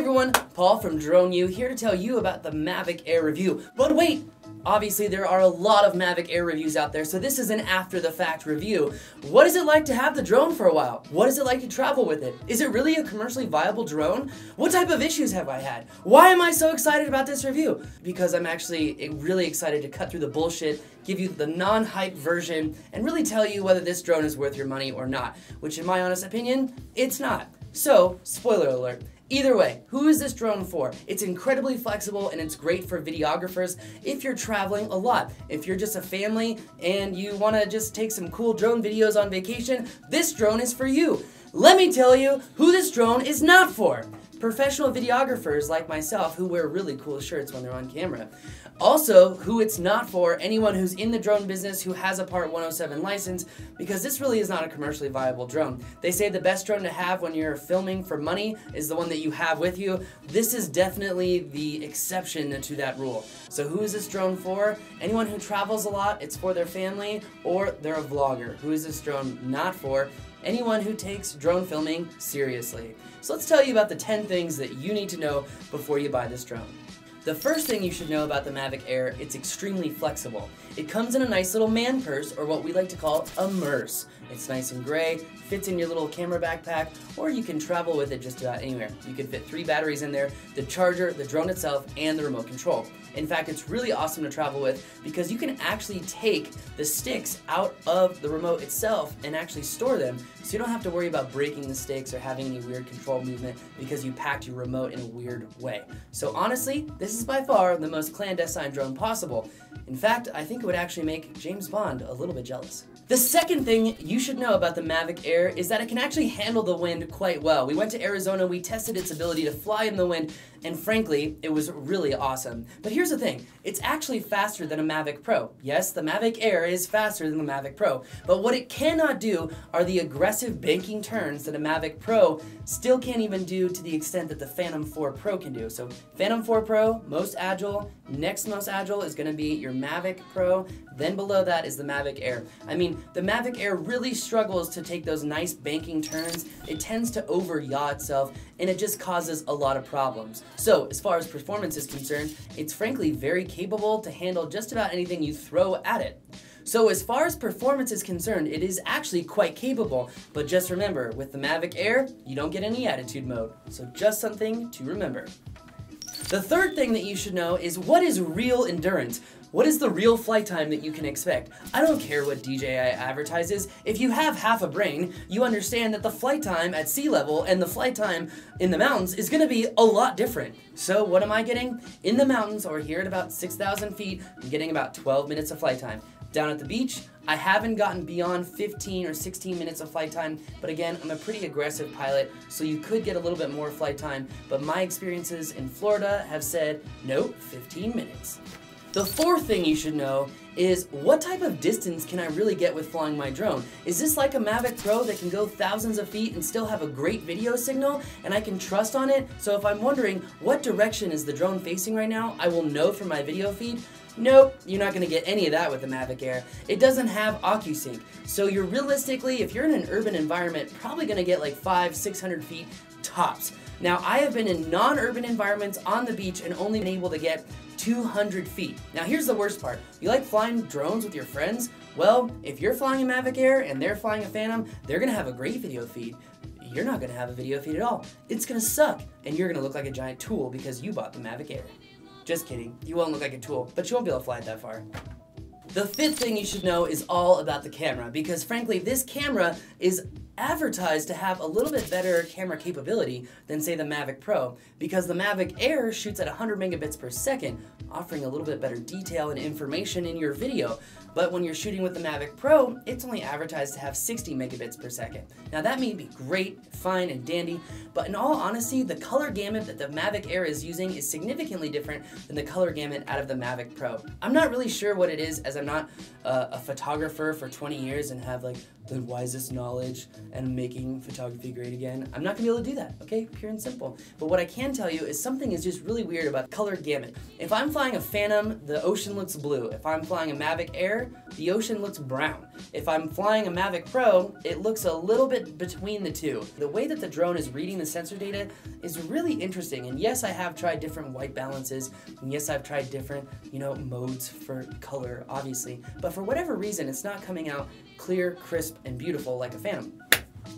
everyone, Paul from Drone U here to tell you about the Mavic Air review. But wait! Obviously there are a lot of Mavic Air reviews out there, so this is an after-the-fact review. What is it like to have the drone for a while? What is it like to travel with it? Is it really a commercially viable drone? What type of issues have I had? Why am I so excited about this review? Because I'm actually really excited to cut through the bullshit, give you the non-hype version, and really tell you whether this drone is worth your money or not, which in my honest opinion, it's not. So, spoiler alert. Either way, who is this drone for? It's incredibly flexible and it's great for videographers if you're traveling a lot. If you're just a family and you want to just take some cool drone videos on vacation, this drone is for you. Let me tell you who this drone is not for. Professional videographers like myself who wear really cool shirts when they're on camera. Also, who it's not for, anyone who's in the drone business who has a Part 107 license, because this really is not a commercially viable drone. They say the best drone to have when you're filming for money is the one that you have with you. This is definitely the exception to that rule. So who is this drone for? Anyone who travels a lot, it's for their family, or they're a vlogger. Who is this drone not for? Anyone who takes drone filming seriously. So let's tell you about the 10 things that you need to know before you buy this drone. The first thing you should know about the Mavic Air, it's extremely flexible. It comes in a nice little man purse, or what we like to call a merce. It's nice and gray, fits in your little camera backpack, or you can travel with it just about anywhere. You can fit 3 batteries in there, the charger, the drone itself, and the remote control. In fact, it's really awesome to travel with because you can actually take the sticks out of the remote itself and actually store them, so you don't have to worry about breaking the sticks or having any weird control movement because you packed your remote in a weird way. So honestly, this is by far the most clandestine drone possible. In fact, I think it would actually make James Bond a little bit jealous. The second thing you should know about the Mavic Air is that it can actually handle the wind quite well. We went to Arizona, we tested its ability to fly in the wind, and frankly, it was really awesome. But here's the thing, it's actually faster than a Mavic Pro. Yes, the Mavic Air is faster than the Mavic Pro, but what it cannot do are the aggressive banking turns that a Mavic Pro still can't even do to the extent that the Phantom 4 Pro can do. So Phantom 4 Pro, most agile, next most agile is going to be your Mavic Pro, then below that is the Mavic Air. I mean, the Mavic Air really struggles to take those nice banking turns. It tends to over-yaw itself, and it just causes a lot of problems. So, as far as performance is concerned, it's frankly very capable to handle just about anything you throw at it. So as far as performance is concerned, it is actually quite capable, but just remember, with the Mavic Air, you don't get any attitude mode. So just something to remember. The third thing that you should know is what is real endurance? What is the real flight time that you can expect? I don't care what DJI advertises. If you have half a brain, you understand that the flight time at sea level and the flight time in the mountains is going to be a lot different. So what am I getting? In the mountains, or here at about 6,000 feet, I'm getting about 12 minutes of flight time. Down at the beach, I haven't gotten beyond 15 or 16 minutes of flight time, but again, I'm a pretty aggressive pilot, so you could get a little bit more flight time, but my experiences in Florida have said, no, 15 minutes. The fourth thing you should know is what type of distance can I really get with flying my drone? Is this like a Mavic Pro that can go thousands of feet and still have a great video signal and I can trust on it? So if I'm wondering what direction is the drone facing right now, I will know from my video feed. Nope, you're not going to get any of that with the Mavic Air. It doesn't have OcuSync, so you're realistically, if you're in an urban environment, probably going to get like 500-600 feet tops. Now, I have been in non-urban environments on the beach and only been able to get 200 feet. Now, here's the worst part. You like flying drones with your friends? Well, if you're flying a Mavic Air and they're flying a Phantom, they're going to have a great video feed. You're not going to have a video feed at all. It's going to suck, and you're going to look like a giant tool because you bought the Mavic Air. Just kidding, you won't look like a tool, but you won't be able to fly it that far. The fifth thing you should know is all about the camera, because frankly, this camera is advertised to have a little bit better camera capability than say the Mavic Pro, because the Mavic Air shoots at 100 megabits per second, offering a little bit better detail and information in your video. But when you're shooting with the Mavic Pro, it's only advertised to have 60 megabits per second. Now that may be great, fine, and dandy, but in all honesty, the color gamut that the Mavic Air is using is significantly different than the color gamut out of the Mavic Pro. I'm not really sure what it is, as I'm not a photographer for 20 years and have like the wisest knowledge and making photography great again. I'm not gonna be able to do that, okay? Pure and simple. But what I can tell you is something is just really weird about color gamut. If I'm flying a Phantom, the ocean looks blue. If I'm flying a Mavic Air, the ocean looks brown. If I'm flying a Mavic Pro, it looks a little bit between the two. The way that the drone is reading the sensor data is really interesting. And yes, I have tried different white balances. And yes, I've tried different, modes for color, obviously. But for whatever reason, it's not coming out clear, crisp, and beautiful like a Phantom.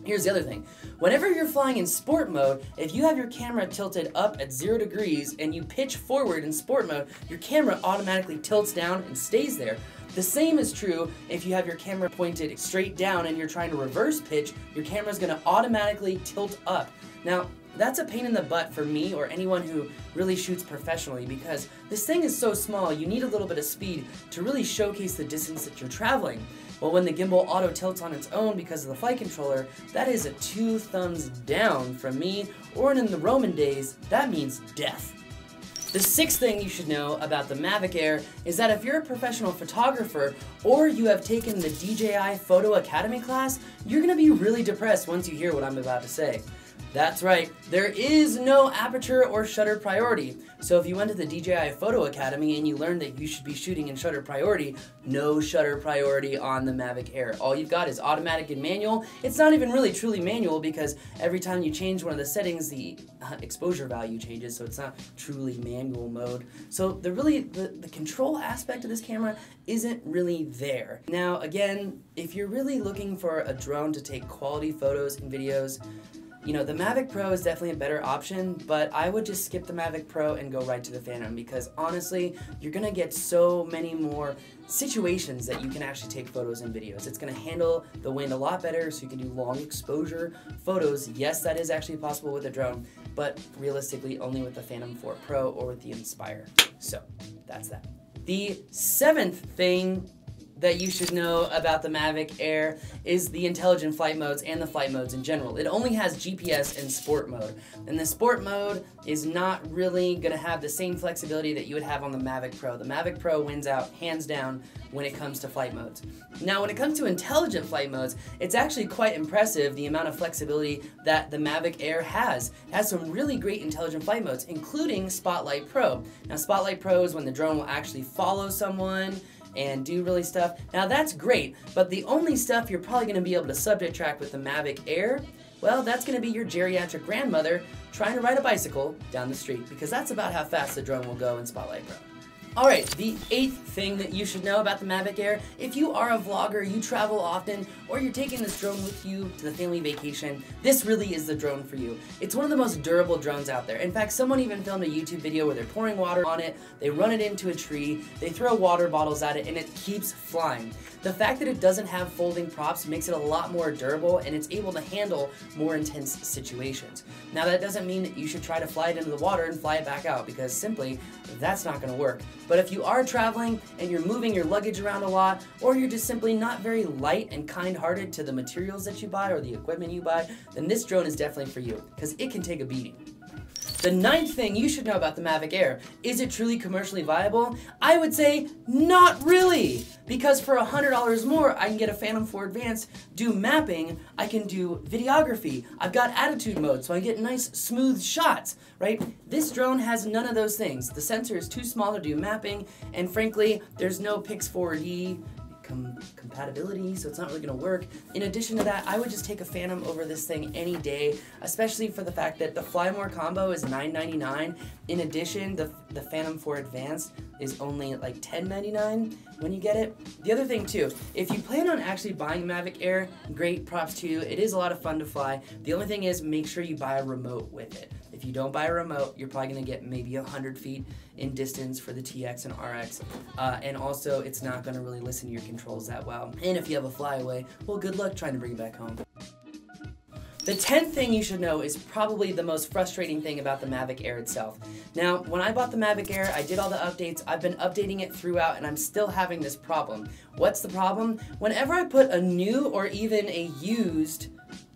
Here's the other thing. Whenever you're flying in sport mode, if you have your camera tilted up at 0 degrees and you pitch forward in sport mode, your camera automatically tilts down and stays there. The same is true if you have your camera pointed straight down and you're trying to reverse pitch, your camera's gonna automatically tilt up. Now, that's a pain in the butt for me or anyone who really shoots professionally, because this thing is so small, you need a little bit of speed to really showcase the distance that you're traveling. Well, when the gimbal auto tilts on its own because of the flight controller, that is a 2 thumbs down from me, or in the Roman days, that means death. The sixth thing you should know about the Mavic Air is that if you're a professional photographer or you have taken the DJI Photo Academy class, you're going to be really depressed once you hear what I'm about to say. That's right, there is no aperture or shutter priority. So if you went to the DJI Photo Academy and you learned that you should be shooting in shutter priority, no shutter priority on the Mavic Air. All you've got is automatic and manual. It's not even really truly manual because every time you change one of the settings, the exposure value changes, so it's not truly manual mode. So the control aspect of this camera isn't really there. Now again, if you're really looking for a drone to take quality photos and videos, the Mavic Pro is definitely a better option, but I would just skip the Mavic Pro and go right to the Phantom, because honestly, you're gonna get so many more situations that you can actually take photos and videos. It's gonna handle the wind a lot better, so you can do long exposure photos. Yes, that is actually possible with a drone, but realistically only with the Phantom 4 Pro or with the Inspire. So, that's that. The seventh thing that you should know about the Mavic Air is the intelligent flight modes and the flight modes in general. It only has GPS in sport mode, and the sport mode is not really gonna have the same flexibility that you would have on the Mavic Pro. The Mavic Pro wins out hands down when it comes to flight modes. Now when it comes to intelligent flight modes, it's actually quite impressive the amount of flexibility that the Mavic Air has. It has some really great intelligent flight modes, including Spotlight Pro. Now Spotlight Pro is when the drone will actually follow someone and do really stuff. Now that's great, but the only stuff you're probably going to be able to subject track with the Mavic Air, well, that's going to be your geriatric grandmother trying to ride a bicycle down the street, because that's about how fast the drone will go in Spotlight Pro. Alright, the eighth thing that you should know about the Mavic Air, if you are a vlogger, you travel often, or you're taking this drone with you to the family vacation, this really is the drone for you. It's one of the most durable drones out there. In fact, someone even filmed a YouTube video where they're pouring water on it, they run it into a tree, they throw water bottles at it, and it keeps flying. The fact that it doesn't have folding props makes it a lot more durable, and it's able to handle more intense situations. Now that doesn't mean that you should try to fly it into the water and fly it back out, because simply, that's not going to work. But if you are traveling and you're moving your luggage around a lot, or you're just simply not very light and kind-hearted to the materials that you buy or the equipment you buy, then this drone is definitely for you, because it can take a beating. The ninth thing you should know about the Mavic Air, is it truly commercially viable? I would say not really, because for $100 more I can get a Phantom 4 Advanced, do mapping, I can do videography, I've got attitude mode so I get nice smooth shots, right? This drone has none of those things. The sensor is too small to do mapping, and frankly there's no Pix 4D compatibility, so it's not really going to work. In addition to that, I would just take a Phantom over this thing any day, especially for the fact that the Fly More combo is $9.99. In addition, the Phantom 4 Advanced is only like $10.99 when you get it. The other thing too, if you plan on actually buying Mavic Air, great, props to you. It is a lot of fun to fly. The only thing is, make sure you buy a remote with it. If you don't buy a remote, you're probably going to get maybe 100 feet in distance for the TX and RX, and also it's not going to really listen to your controls that well. And if you have a flyaway, well, good luck trying to bring it back home. The 10th thing you should know is probably the most frustrating thing about the Mavic Air itself. Now, when I bought the Mavic Air, I did all the updates, I've been updating it throughout, and I'm still having this problem. What's the problem? Whenever I put a new or even a used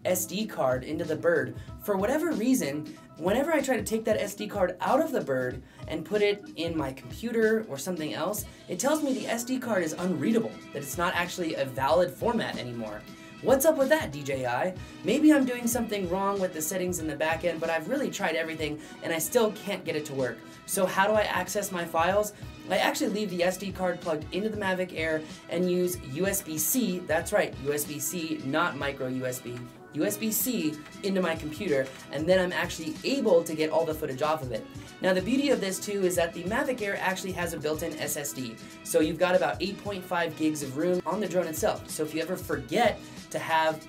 SD card into the bird, for whatever reason, whenever I try to take that SD card out of the bird and put it in my computer or something else, it tells me the SD card is unreadable, that it's not actually a valid format anymore. What's up with that, DJI? Maybe I'm doing something wrong with the settings in the back end, but I've really tried everything and I still can't get it to work. So how do I access my files? I actually leave the SD card plugged into the Mavic Air and use USB-C, that's right, USB-C, not micro USB, USB-C into my computer, and then I'm actually able to get all the footage off of it. Now the beauty of this too is that the Mavic Air actually has a built-in SSD, so you've got about 8.5 gigs of room on the drone itself. So if you ever forget to have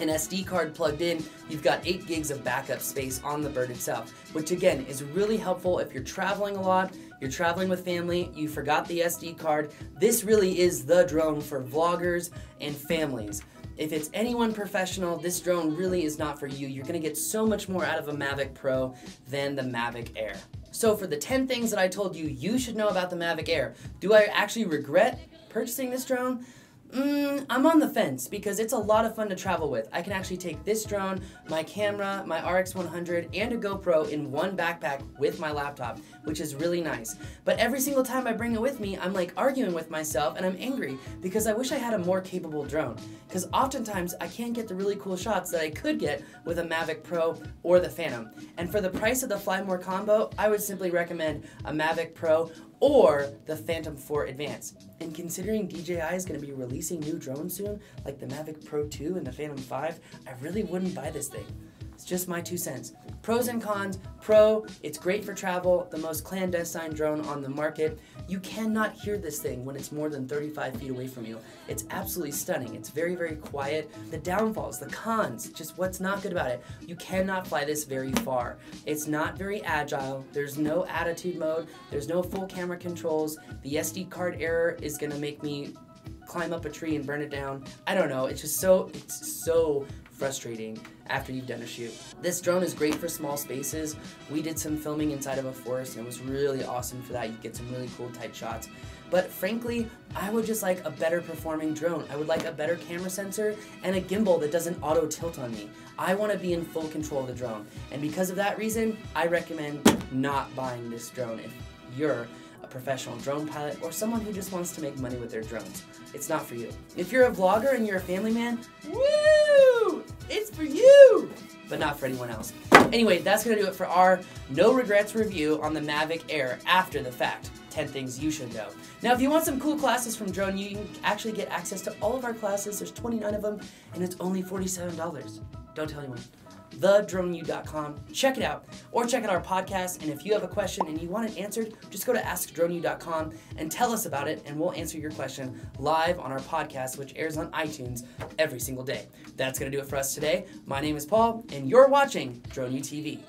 an SD card plugged in, you've got 8 gigs of backup space on the bird itself, which again is really helpful if you're traveling a lot, you're traveling with family, you forgot the SD card. This really is the drone for vloggers and families. If it's anyone professional, this drone really is not for you. You're gonna get so much more out of a Mavic Pro than the Mavic Air. So for the 10 things that I told you you should know about the Mavic Air, do I actually regret purchasing this drone? I'm on the fence because it's a lot of fun to travel with. I can actually take this drone, my camera, my RX100, and a GoPro in one backpack with my laptop, which is really nice. But every single time I bring it with me, I'm like arguing with myself and I'm angry because I wish I had a more capable drone. Because oftentimes I can't get the really cool shots that I could get with a Mavic Pro or the Phantom. And for the price of the Fly More combo, I would simply recommend a Mavic Pro or the Phantom 4 Advance. And considering DJI is going to be releasing new drones soon, like the Mavic Pro 2 and the Phantom 5, I really wouldn't buy this thing. It's just my 2 cents. Pros and cons. Pro, it's great for travel, the most clandestine drone on the market. You cannot hear this thing when it's more than 35 feet away from you. It's absolutely stunning. It's very, very quiet. The downfalls, the cons, just what's not good about it. You cannot fly this very far. It's not very agile. There's no attitude mode. There's no full camera controls. The SD card error is gonna make me climb up a tree and burn it down. I don't know, it's so frustrating after you've done a shoot. This drone is great for small spaces. We did some filming inside of a forest and it was really awesome for that. You get some really cool tight shots. But frankly, I would just like a better performing drone. I would like a better camera sensor and a gimbal that doesn't auto tilt on me. I want to be in full control of the drone. And because of that reason, I recommend not buying this drone if you're a professional drone pilot or someone who just wants to make money with their drones. It's not for you. If you're a vlogger and you're a family man, woo! It's for you! But not for anyone else. Anyway, that's gonna do it for our no regrets review on the Mavic Air after the fact. 10 things you should know. Now, if you want some cool classes from Drone U, you can actually get access to all of our classes. There's 29 of them, and it's only $47. Don't tell anyone. thedroneu.com. Check it out, or check out our podcast, and if you have a question and you want it answered, just go to askdroneu.com and tell us about it, and we'll answer your question live on our podcast, which airs on iTunes every single day. That's going to do it for us today. My name is Paul, and you're watching Drone U TV.